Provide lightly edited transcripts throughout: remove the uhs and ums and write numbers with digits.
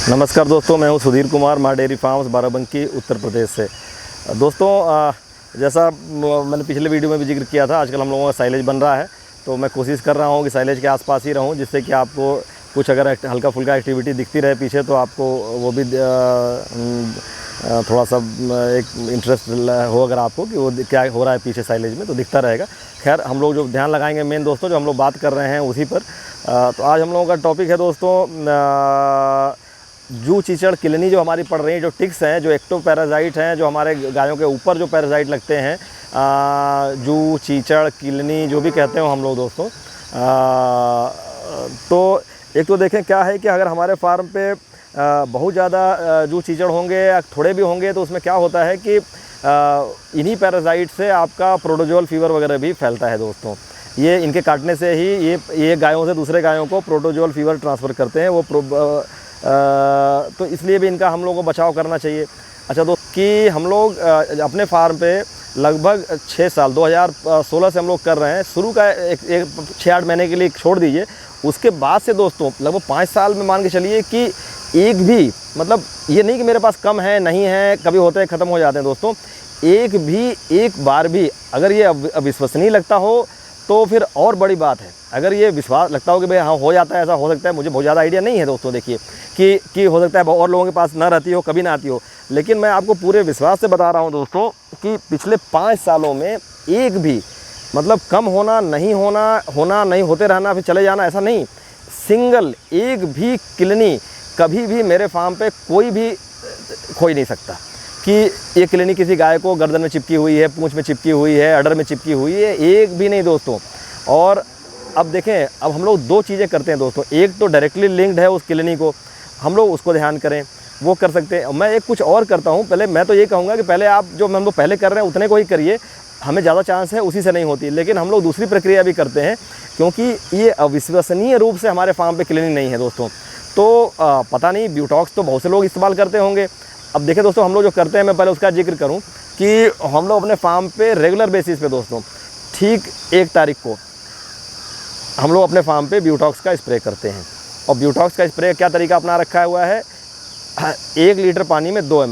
नमस्कार दोस्तों, मैं हूं सुधीर कुमार, माँ डेयरी फार्म्स, बाराबंकी, उत्तर प्रदेश से। दोस्तों, जैसा मैंने पिछले वीडियो में भी जिक्र किया था, आजकल हम लोगों का साइलेज बन रहा है, तो मैं कोशिश कर रहा हूं कि साइलेज के आसपास ही रहूं, जिससे कि आपको कुछ अगर हल्का फुल्का एक्टिविटी दिखती रहे पीछे, तो आपको वो भी थोड़ा सा एक इंटरेस्ट हो अगर आपको कि वो क्या हो रहा है पीछे साइलेज में, तो दिखता रहेगा। खैर, हम लोग जो ध्यान लगाएंगे मेन दोस्तों, जो हम लोग बात कर रहे हैं उसी पर। तो आज हम लोगों का टॉपिक है दोस्तों, जू, चीचड़, किलनी जो हमारी पड़ रही हैं, जो टिक्स हैं, जो एक्टो पैरासाइट हैं, जो हमारे गायों के ऊपर जो पैरासाइट लगते हैं, जू, चीचड़, किलनी जो भी कहते हो हम लोग दोस्तों। तो एक तो देखें क्या है कि अगर हमारे फार्म पे बहुत ज़्यादा जू, चीचड़ होंगे या थोड़े भी होंगे, तो उसमें क्या होता है कि इन्हीं पैरासाइट से आपका प्रोटोजोल फीवर वगैरह भी फैलता है दोस्तों। ये इनके काटने से ही ये गायों से दूसरे गायों को प्रोटोजोल फीवर ट्रांसफ़र करते हैं। तो इसलिए भी इनका हम लोगों को बचाव करना चाहिए। अच्छा दोस्त, कि हम लोग अपने फार्म पे लगभग 6 साल 2016 से हम लोग कर रहे हैं। शुरू का एक 6-8 महीने के लिए छोड़ दीजिए, उसके बाद से दोस्तों लगभग 5 साल में मान के चलिए कि एक भी, मतलब ये नहीं कि मेरे पास कम है, नहीं है, कभी होते हैं ख़त्म हो जाते हैं दोस्तों, एक बार भी अगर ये अविश्वसनीय लगता हो तो फिर और बड़ी बात है। अगर ये विश्वास लगता हो कि भाई हाँ हो जाता है, ऐसा हो सकता है, मुझे बहुत ज़्यादा आइडिया नहीं है दोस्तों, देखिए कि हो सकता है और लोगों के पास ना रहती हो, कभी ना आती हो, लेकिन मैं आपको पूरे विश्वास से बता रहा हूँ दोस्तों कि पिछले 5 सालों में एक भी, मतलब कम होना, नहीं होते रहना, फिर चले जाना, ऐसा नहीं, सिंगल एक भी किलनी कभी भी मेरे फार्म पे कोई भी खोई नहीं सकता कि ये किलनी किसी गाय को गर्दन में चिपकी हुई है, पूंछ में चिपकी हुई है, अडर में चिपकी हुई है, एक भी नहीं दोस्तों। और अब देखें, अब हम लोग 2 चीज़ें करते हैं दोस्तों। एक तो डायरेक्टली लिंक्ड है उस किलनी को, हम लोग उसको ध्यान करें, वो कर सकते हैं। मैं एक कुछ और करता हूँ, पहले मैं तो ये कहूँगा कि पहले आप जो हम लोग पहले कर रहे हैं उतने को ही करिए, हमें ज़्यादा चांस है उसी से नहीं होती, लेकिन हम लोग दूसरी प्रक्रिया भी करते हैं, क्योंकि ये अविश्वसनीय रूप से हमारे फार्म पे किलनी नहीं है दोस्तों। तो पता नहीं, ब्यूटॉक्स तो बहुत से लोग इस्तेमाल करते होंगे। अब देखें दोस्तों, हम लोग जो करते हैं, मैं पहले उसका जिक्र करूं कि हम लोग अपने फार्म पे रेगुलर बेसिस पे दोस्तों, ठीक 1 तारीख को हम लोग अपने फार्म पे ब्यूटॉक्स का स्प्रे करते हैं। और ब्यूटॉक्स का स्प्रे क्या तरीका अपना रखा हुआ है, 1 लीटर पानी में 2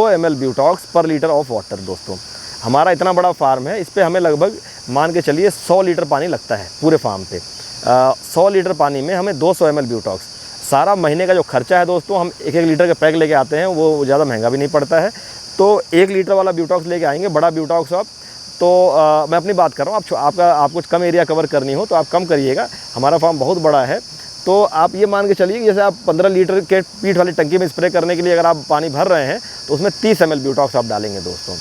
ml ब्यूटॉक्स पर लीटर ऑफ वाटर दोस्तों। हमारा इतना बड़ा फार्म है, इस पर हमें लगभग मान के चलिए 100 लीटर पानी लगता है पूरे फार्म पे। 100 लीटर पानी में हमें 200 ml ब्यूटॉक्स, सारा महीने का जो खर्चा है दोस्तों, हम 1-1 लीटर के पैक लेके आते हैं, वो ज़्यादा महंगा भी नहीं पड़ता है। तो 1 लीटर वाला ब्यूटॉक्स लेके आएंगे, बड़ा ब्यूटॉक्स आप। तो मैं अपनी बात कर रहा हूँ, आपको कम एरिया कवर करनी हो तो आप कम करिएगा, हमारा फार्म बहुत बड़ा है। तो आप ये मान के चलिए कि जैसे आप 15 लीटर के पीठ वाली टंकी में स्प्रे करने के लिए अगर आप पानी भर रहे हैं, तो उसमें 30 ml ब्यूटॉक्स आप डालेंगे दोस्तों।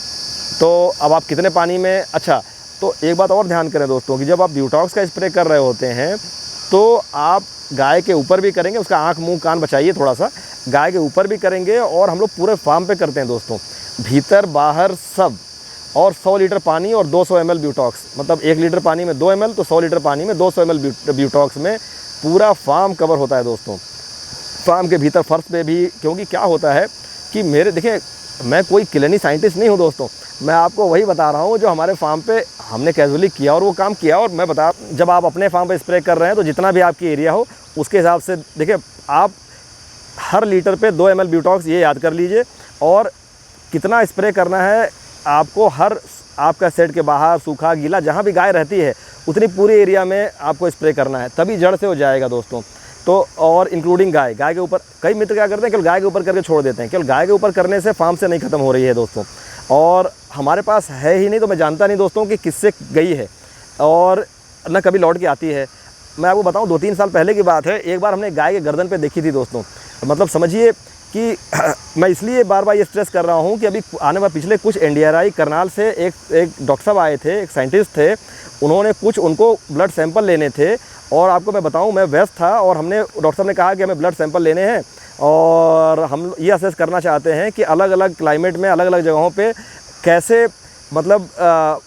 तो अब आप कितने पानी में, अच्छा, तो एक बात और ध्यान करें दोस्तों कि जब आप ब्यूटॉक्स का स्प्रे कर रहे होते हैं, तो आप गाय के ऊपर भी करेंगे, उसका आँख, मुंह, कान बचाइए थोड़ा सा, गाय के ऊपर भी करेंगे, और हम लोग पूरे फार्म पे करते हैं दोस्तों, भीतर बाहर सब। और 100 लीटर पानी और 200 ml ब्यूटॉक्स, मतलब 1 लीटर पानी में 2 ml, तो 100 लीटर पानी में 200 ml ब्यूटॉक्स में पूरा फार्म कवर होता है दोस्तों। फार्म के भीतर फर्श पे भी, क्योंकि क्या होता है कि देखिए, मैं कोई किलनी साइंटिस्ट नहीं हूँ दोस्तों, मैं आपको वही बता रहा हूँ जो हमारे फार्म पे हमने कैजुअली किया और वो काम किया। और मैं जब आप अपने फार्म पे स्प्रे कर रहे हैं, तो जितना भी आपकी एरिया हो उसके हिसाब से देखिए, आप हर लीटर पे 2 ml ब्यूटॉक्स, ये याद कर लीजिए। और कितना स्प्रे करना है आपको, हर आपका सेट के बाहर, सूखा गीला, जहाँ भी गाय रहती है उतनी पूरी एरिया में आपको स्प्रे करना है, तभी जड़ से हो जाएगा दोस्तों। तो और इंक्लूडिंग गाय के ऊपर, कई मित्र क्या करते हैं, केवल गाय के ऊपर करके छोड़ देते हैं। केवल गाय के ऊपर करने से फार्म से नहीं ख़त्म हो रही है दोस्तों, और हमारे पास है ही नहीं, तो मैं जानता नहीं दोस्तों कि किससे गई है और न कभी लौट के आती है। मैं आपको बताऊं, 2-3 साल पहले की बात है, एक बार हमने गाय के गर्दन पे देखी थी दोस्तों। मतलब समझिए कि मैं इसलिए बार बार ये स्ट्रेस कर रहा हूँ कि अभी आने वाले पिछले कुछ NDRI करनाल से एक डॉक्टर साहब आए थे, एक साइंटिस्ट थे, उन्होंने उनको ब्लड सैंपल लेने थे। और आपको मैं बताऊं, मैं व्यस्त था, और डॉक्टर साहब ने कहा कि हमें ब्लड सैंपल लेने हैं, और हम ये असेस करना चाहते हैं कि अलग अलग क्लाइमेट में, अलग अलग जगहों पे कैसे, मतलब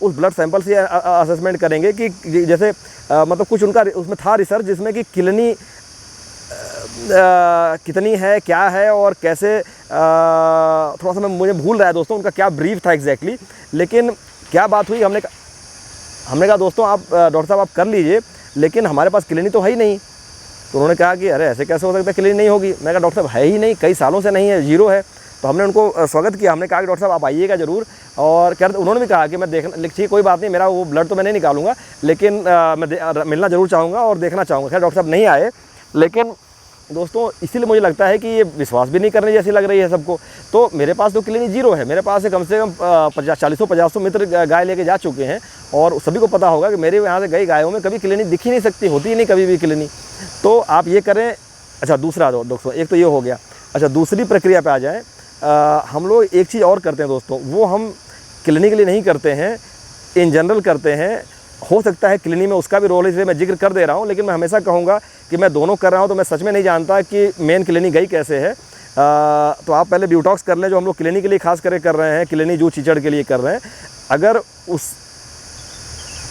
उस ब्लड सैंपल से असेसमेंट करेंगे कि जैसे मतलब कुछ उनका उसमें था रिसर्च, जिसमें कि किलनी कितनी है, क्या है और कैसे, थोड़ा सा मुझे भूल रहा है दोस्तों उनका क्या ब्रीफ था एग्जैक्टली। लेकिन क्या बात हुई, हमने कहा दोस्तों आप डॉक्टर साहब आप कर लीजिए, लेकिन हमारे पास किलनी तो है ही नहीं। तो उन्होंने कहा कि अरे ऐसे कैसे हो सकता है, क्लिनिक नहीं होगी। मैं कहा डॉक्टर साहब है ही नहीं, कई सालों से नहीं है, ज़ीरो है। तो हमने उनको स्वागत किया, हमने कहा कि डॉक्टर साहब आप आइएगा ज़रूर। और क्या उन्होंने भी कहा कि मैं देखना, ठीक कोई बात नहीं, मेरा वो ब्लड तो मैं नहीं निकालूंगा, लेकिन मैं मिलना ज़रूर चाहूँगा और देखना चाहूँगा। खैर डॉक्टर साहब नहीं आए, लेकिन दोस्तों इसीलिए मुझे लगता है कि ये विश्वास भी नहीं करने जैसी लग रही है सबको। तो मेरे पास तो क्लिनिक ज़ीरो है, मेरे पास से कम 40-50 मित्र गाय लेके जा चुके हैं, और सभी को पता होगा कि मेरे यहाँ से गई गायों में कभी क्लिनिक दिख ही नहीं सकती, होती ही नहीं कभी भी क्लिनिक। तो आप ये करें। अच्छा दूसरा दोस्तों, एक तो ये हो गया। अच्छा दूसरी प्रक्रिया पे आ जाए, हम लोग एक चीज़ और करते हैं दोस्तों, वो हम क्लिनिक के लिए नहीं करते हैं, इन जनरल करते हैं। हो सकता है क्लिनिक में उसका भी रोल है, इसलिए मैं जिक्र कर दे रहा हूँ, लेकिन मैं हमेशा कहूँगा कि मैं दोनों कर रहा हूँ, तो मैं सच में नहीं जानता कि मेन क्लिनिक गई कैसे है। तो आप पहले ब्यूटॉक्स कर लें, जो हम लोग क्लिनिक के लिए खास करके कर रहे हैं, क्लिनिक जू चीचड़ के लिए कर रहे हैं। अगर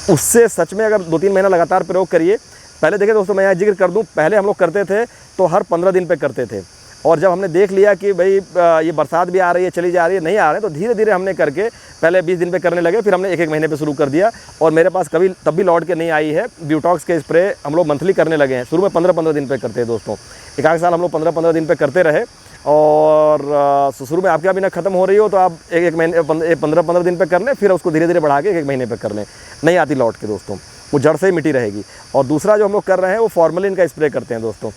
उससे सच में अगर 2-3 महीना लगातार प्रयोग करिए। पहले देखिए दोस्तों, मैं यहाँ जिक्र कर दूँ, पहले हम लोग करते थे तो हर 15 दिन पे करते थे, और जब हमने देख लिया कि भाई ये बरसात भी आ रही है, चली जा रही है, नहीं आ रहे, तो धीरे धीरे हमने करके पहले 20 दिन पे करने लगे, फिर हमने 1-1 महीने पे शुरू कर दिया। और मेरे पास कभी तब भी लौट के नहीं आई है। ब्यूटॉक्स के स्प्रे हम लोग मंथली करने लगे हैं। शुरू में 15-15 दिन पे करते हैं दोस्तों, एक आध साल हम लोग 15-15 दिन पे करते रहे। और शुरू में आपके यहाँ भी ना ख़त्म हो रही हो तो आप 1-1 महीने 15-15 दिन पे कर लें, फिर उसको धीरे धीरे बढ़ा के 1-1 महीने पे कर लें। नहीं आती लौट के दोस्तों, वो जड़ से ही मिटी रहेगी। और दूसरा जो हम लोग कर रहे हैं वो फॉर्मेलिन का स्प्रे करते हैं दोस्तों।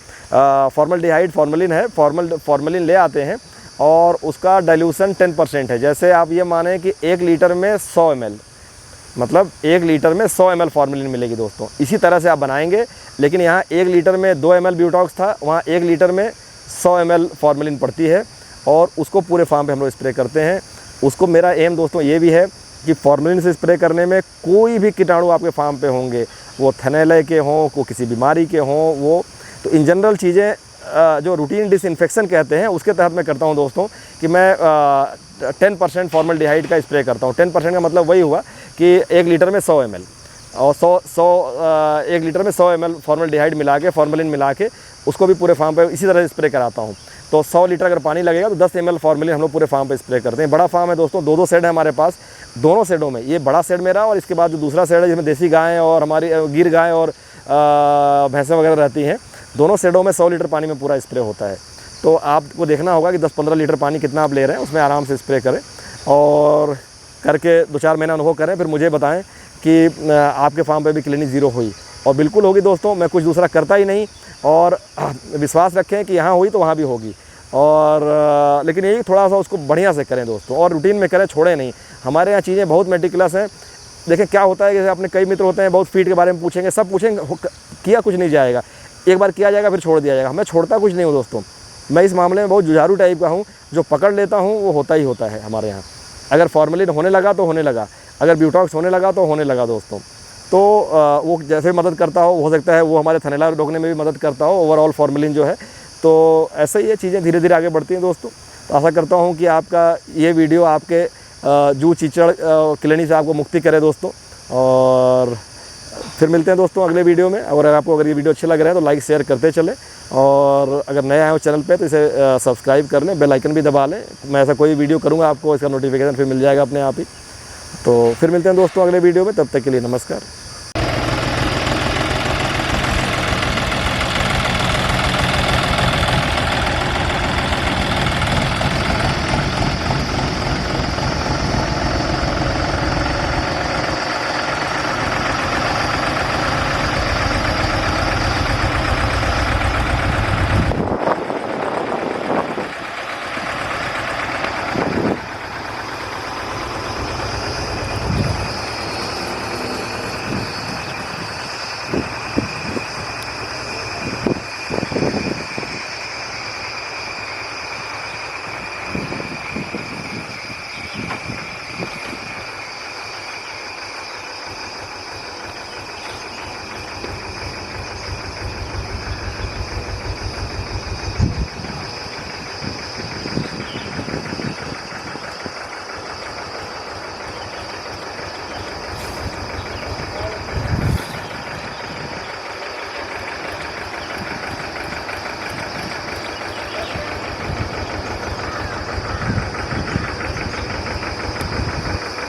फॉर्मल्डिहाइड फॉर्मेलिन है, फॉर्मेलिन ले आते हैं, और उसका डाइल्यूशन 10% है। जैसे आप ये माने कि 1 लीटर में 100 ml, मतलब 1 लीटर में 100 ml फॉर्मेलिन मिलेगी दोस्तों। इसी तरह से आप बनाएंगे, लेकिन यहाँ 1 लीटर में 2 ml ब्यूटॉक्स था, वहाँ 1 लीटर में 100 ml फॉर्मेलिन पड़ती है, और उसको पूरे फार्म पे हम लोग स्प्रे करते हैं। उसको मेरा एम दोस्तों ये भी है कि फॉर्मेलिन से स्प्रे करने में कोई भी कीटाणु आपके फार्म पे होंगे, वो थनैले के हों, को किसी बीमारी के हों, वो तो इन जनरल चीज़ें जो रूटीन डिसइंफेक्शन कहते हैं, उसके तहत मैं करता हूं दोस्तों कि मैं 10% फॉर्मल्डिहाइड का स्प्रे करता हूं। 10% का मतलब वही हुआ कि 1 लीटर में 100 ml, और 1 लीटर में 100 ml फॉर्मल्डिहाइड मिला के, फॉर्मेलिन मिला के, उसको भी पूरे फार्म पे इसी तरह से स्प्रे कराता हूँ। तो 100 लीटर अगर पानी लगेगा तो 10 ml फॉर्मेलिन हम लोग पूरे फार्म पे स्प्रे करते हैं। बड़ा फार्म है दोस्तों, 2-2 शेड है हमारे पास। दोनों शेडों में, ये बड़ा शेड मेरा, और इसके बाद जो दूसरा शेड है जिसमें देसी गायें और हमारी गिर गायें और भैंसें वगैरह रहती हैं, दोनों शेडों में 100 लीटर पानी में पूरा स्प्रे होता है। तो आपको देखना होगा कि 10-15 लीटर पानी कितना आप ले रहे हैं, उसमें आराम से स्प्रे करें, और करके 2-4 महीना अनुभव करें, फिर मुझे बताएं कि आपके फार्म पे भी क्लिनिक ज़ीरो हुई। और बिल्कुल होगी दोस्तों, मैं कुछ दूसरा करता ही नहीं, और विश्वास रखें कि यहाँ हुई तो वहाँ भी होगी। और लेकिन यही थोड़ा सा उसको बढ़िया से करें दोस्तों, और रूटीन में करें, छोड़ें नहीं। हमारे यहाँ चीज़ें बहुत मेटिकुलस हैं। देखें क्या होता है कि जैसे अपने कई मित्र होते हैं, बहुत फीड के बारे में पूछेंगे, सब पूछेंगे, किया कुछ नहीं जाएगा, एक बार किया जाएगा फिर छोड़ दिया जाएगा। मैं छोड़ता कुछ नहीं हूँ दोस्तों, मैं इस मामले में बहुत जुझारू टाइप का हूँ, जो पकड़ लेता हूँ वो होता ही होता है हमारे यहाँ। अगर फॉर्मेलिन होने लगा तो होने लगा, अगर ब्यूटॉक्स होने लगा तो होने लगा दोस्तों। तो वो जैसे मदद करता हो सकता है वो हमारे थनैला रोकने में भी मदद करता हो, ओवरऑल फॉर्मेलिन जो है। तो ऐसे ही ये चीज़ें धीरे धीरे आगे बढ़ती हैं दोस्तों। तो आशा करता हूँ कि आपका ये वीडियो आपके जू चीचड़ क्लिनिक से आपको मुक्ति करे दोस्तों। और फिर मिलते हैं दोस्तों अगले वीडियो में। और अगर ये वीडियो अच्छा लग रहा है तो लाइक शेयर करते चलें, और अगर नए आए हो चैनल पे तो इसे सब्सक्राइब कर लें, बेल आइकन भी दबा लें। मैं ऐसा कोई वीडियो करूँगा आपको इसका नोटिफिकेशन फिर मिल जाएगा अपने आप ही। तो फिर मिलते हैं दोस्तों अगले वीडियो में, तब तक के लिए नमस्कार।